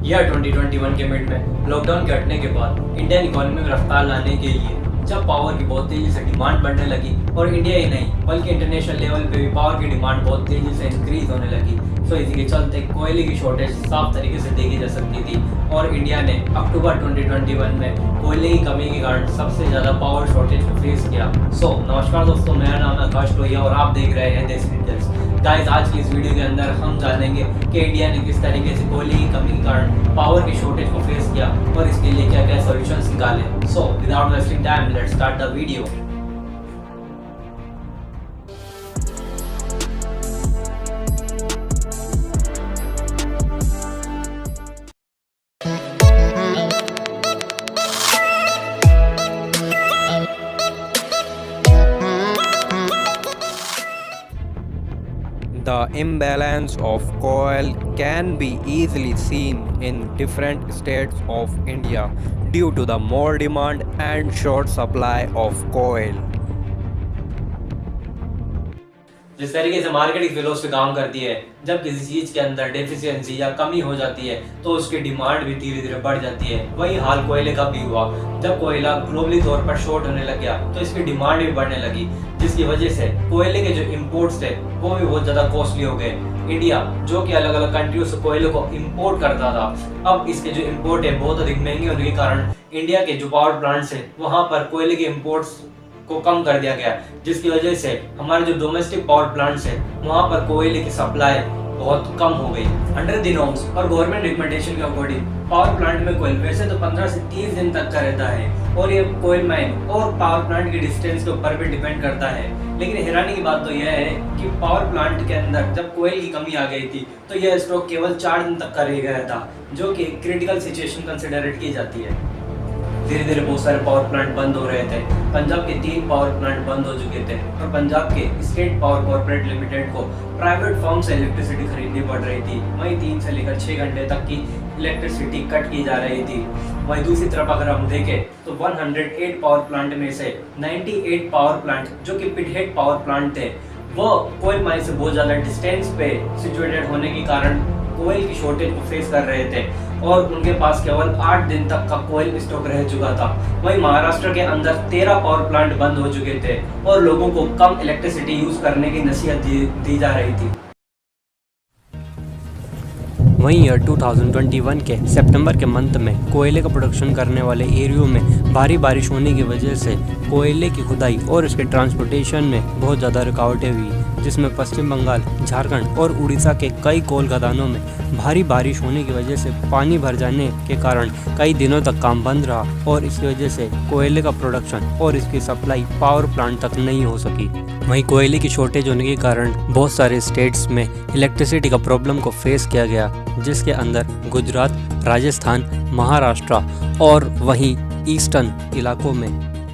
यह 2021 के मिड में लॉकडाउन के हटने के बाद इंडियन इकोनॉमी में रफ्तार लाने के लिए जब पावर की बहुत तेजी से डिमांड बढ़ने लगी और इंडिया ही नहीं बल्कि इंटरनेशनल लेवल पे भी पावर की डिमांड बहुत तेजी से इंक्रीज होने लगी, तो इसी के चलते कोयले की शॉर्टेज साफ तरीके से देखी जा सकती थी और इंडिया ने अक्टूबर 2021 में कोयले की कमी के कारण सबसे ज़्यादा पावर शॉर्टेज को फेस किया। नमस्कार दोस्तों, मेरा नाम है आकाश लोहिया और आप देख रहे हैं देसी डिटेल्स। गाइस, आज की इस वीडियो के अंदर हम जानेंगे कि इंडिया ने किस तरीके से कोयले की कमी के कारण पावर की शॉर्टेज को फेस किया और इसके लिए क्या क्या सॉल्यूशंस निकाले। Without wasting time, let's start the video. The imbalance of coal can be easily seen in different states of India due to the more demand and short supply of coal. जिस तरीके से marketing philosophy काम करती है, जब किसी चीज के अंदर डेफिशिएंसी या कमी हो जाती है तो उसकी डिमांड भी धीरे धीरे बढ़ जाती है। वही हाल कोयले का भी हुआ। जब कोयला ग्लोबली तौर पर शॉर्ट होने लग गया तो इसकी डिमांड भी बढ़ने लगी, जिसकी वजह से कोयले के जो इम्पोर्ट्स थे वो भी बहुत ज्यादा कॉस्टली हो गए। इंडिया जो कि अलग अलग कंट्रियों से कोयले को इम्पोर्ट करता था, अब इसके जो इम्पोर्ट है बहुत अधिक महंगे होने के कारण इंडिया के जो पावर प्लांट्स है वहां पर कोयले के इम्पोर्ट्स को कम कर दिया गया, जिसकी वजह से हमारे जो डोमेस्टिक पावर प्लांट्स है वहां पर कोयले की सप्लाई बहुत कम हो गई। अंडर द नॉर्म्स और गवर्नमेंट रिकमेंडेशन के अकॉर्डिंग पावर प्लांट में कोयल वैसे तो 15 से 30 दिन तक का रहता है और ये कोयल माइन और पावर प्लांट की डिस्टेंस के ऊपर भी डिपेंड करता है। लेकिन हैरानी की बात तो यह है कि पावर प्लांट के अंदर जब कोयल की कमी आ गई थी तो यह स्टॉक केवल 4 दिन तक का रह गया था, जो कि क्रिटिकल सिचुएशन कंसिडरेट की जाती है। धीरे धीरे बहुत सारे पावर प्लांट बंद हो रहे थे। पंजाब के 3 पावर प्लांट बंद हो चुके थे और पंजाब के स्टेट पावर कॉर्पोरेट लिमिटेड को प्राइवेट फर्म से इलेक्ट्रिसिटी खरीदनी पड़ रही थी। वहीं 3 से लेकर 6 घंटे तक की इलेक्ट्रिसिटी कट की जा रही थी। वहीं दूसरी तरफ अगर हम देखें तो 108 पावर प्लांट में से 98 पावर प्लांट जो कि पिटहेड पावर प्लांट थे वो कोयल माइन से बहुत ज़्यादा डिस्टेंस पे सिचुएटेड होने के कारण कोयल की शॉर्टेज को फेस कर रहे थे और उनके पास केवल 8 दिन तक का कोयल स्टॉक रह चुका था। वहीं महाराष्ट्र के अंदर 13 पावर प्लांट बंद हो चुके थे और लोगों को कम इलेक्ट्रिसिटी यूज करने की नसीहत दी जा रही थी। वहीं ईयर 2021 के सितंबर के मंथ में कोयले का प्रोडक्शन करने वाले एरियो में भारी बारिश होने की वजह से कोयले की खुदाई और इसके ट्रांसपोर्टेशन में बहुत ज़्यादा रुकावटें हुई, जिसमें पश्चिम बंगाल, झारखंड और उड़ीसा के कई कोल खदानों में भारी बारिश होने की वजह से पानी भर जाने के कारण कई दिनों तक काम बंद रहा और इसकी वजह से कोयले का प्रोडक्शन और इसकी सप्लाई पावर प्लांट तक नहीं हो सकी। वहीं कोयले की शॉर्टेज होने के कारण बहुत सारे स्टेट्स में इलेक्ट्रिसिटी का प्रॉब्लम को फेस किया गया, जिसके अंदर गुजरात, राजस्थान, महाराष्ट्र और वहीं ईस्टर्न इलाकों में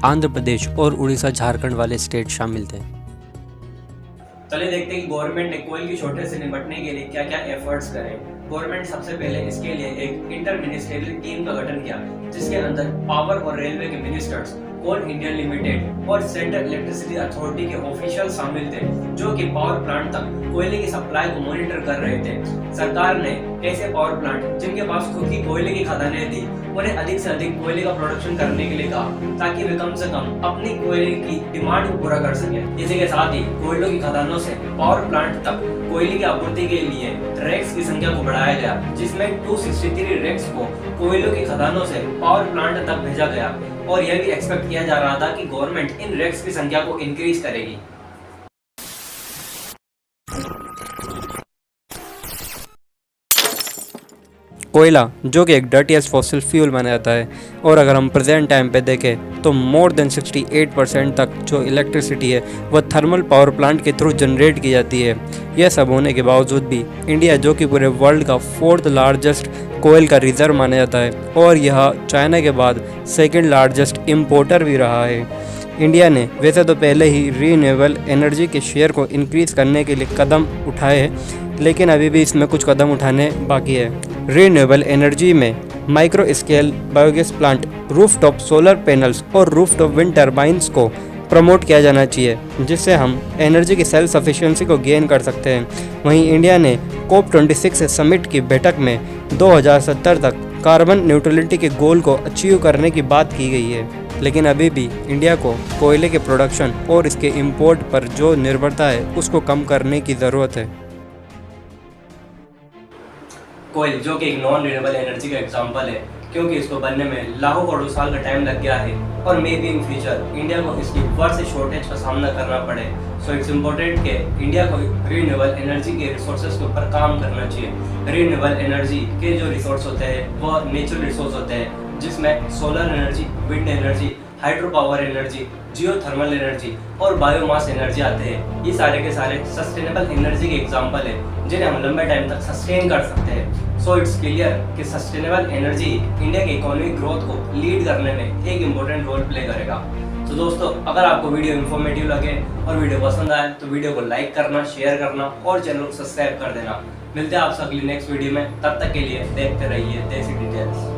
आंध्र प्रदेश और उड़ीसा, झारखंड वाले स्टेट शामिल थे। चलिए देखते हैं कि गवर्नमेंट ने कोयल की शॉर्टेज से निपटने के लिए क्या क्या एफर्ट्स करे। गवर्नमेंट सबसे पहले इसके लिए एक इंटर मिनिस्ट्रियल टीम का गठन किया, जिसके अंदर पावर और रेलवे के मिनिस्टर्स, कोल इंडिया लिमिटेड और सेंट्रल इलेक्ट्रिसिटी अथॉरिटी के ऑफिशियल शामिल थे, जो कि पावर प्लांट तक कोयले की सप्लाई को मॉनिटर कर रहे थे। सरकार ने ऐसे पावर प्लांट जिनके पास खुद की कोयले की खदानें थी उन्हें अधिक से अधिक कोयले का प्रोडक्शन करने के लिए कहा, ताकि वे कम से कम अपनी कोयले की डिमांड को पूरा कर सके। इसी के साथ ही कोयलों की खदानों से पावर प्लांट तक कोयले की आपूर्ति के लिए रैक्स की संख्या को बढ़ाया गया, जिसमें 263 रैक्स को कोयलों की खदानों से पावर प्लांट तक भेजा गया और यह भी एक्सपेक्ट किया जा रहा था कि गवर्नमेंट इन रैक्स की संख्या को इंक्रीज करेगी। कोयला जो कि एक डर्टीएस्ट फॉसिल फ्यूल माना जाता है और अगर हम प्रेजेंट टाइम पे देखें तो मोर देन 68% तक जो इलेक्ट्रिसिटी है वह थर्मल पावर प्लांट के थ्रू जनरेट की जाती है। यह सब होने के बावजूद भी इंडिया जो कि पूरे वर्ल्ड का 4th लार्जेस्ट कोयल का रिजर्व माना जाता है और यह चाइना के बाद 2nd लार्जेस्ट इम्पोर्टर भी रहा है। इंडिया ने वैसे तो पहले ही रीन्यूएबल एनर्जी के शेयर को इंक्रीज़ करने के लिए कदम उठाए हैं, लेकिन अभी भी इसमें कुछ कदम उठाने बाकी है। रीन्यूएबल एनर्जी में micro scale biogas plant, rooftop solar panels और रूफटॉप विंड टर्बाइंस को प्रमोट किया जाना चाहिए, जिससे हम एनर्जी की सेल्फ सफिशिएंसी को गेन कर सकते हैं। वहीं इंडिया ने COP26 समिट की बैठक में 2070 तक कार्बन न्यूट्रलिटी के गोल को अचीव करने की बात की गई है, लेकिन अभी भी इंडिया को कोयले के प्रोडक्शन और इसके इंपोर्ट पर जो निर्भरता है उसको कम करने की ज़रूरत है। कोयल जो कि एक नॉन रिन्यूएबल एनर्जी का एग्जांपल है, क्योंकि इसको बनने में लाखों करोड़ साल का टाइम लग गया है और may be in future India को इसकी वर्ष शॉर्टेज का सामना करना पड़े। सो इट्स इम्पोर्टेंट कि इंडिया को रिन्यूएबल एनर्जी के रिसोर्सेज के ऊपर काम करना चाहिए। रिन्यूएबल एनर्जी के जो रिसोर्स होते हैं वो नेचुरल रिसोर्स होते हैं, जिसमें solar energy, wind energy, hydro power energy, geothermal energy और बायोमास एनर्जी आते हैं। ये सारे के सारे सस्टेनेबल एनर्जी के एग्जांपल है जिन्हें हम लंबे टाइम तक सस्टेन कर सकते हैं। सो इट्स क्लियर कि सस्टेनेबल एनर्जी इंडिया की इकोनॉमिक ग्रोथ को लीड करने में एक इम्पोर्टेंट रोल प्ले करेगा। तो दोस्तों, अगर आपको वीडियो इन्फॉर्मेटिव लगे और वीडियो पसंद आए तो वीडियो को लाइक करना, शेयर करना और चैनल को सब्सक्राइब कर देना। मिलते हैं आपसे अगली नेक्स्ट वीडियो में, तब तक के लिए देखते रहिए देसी डिटेल्स।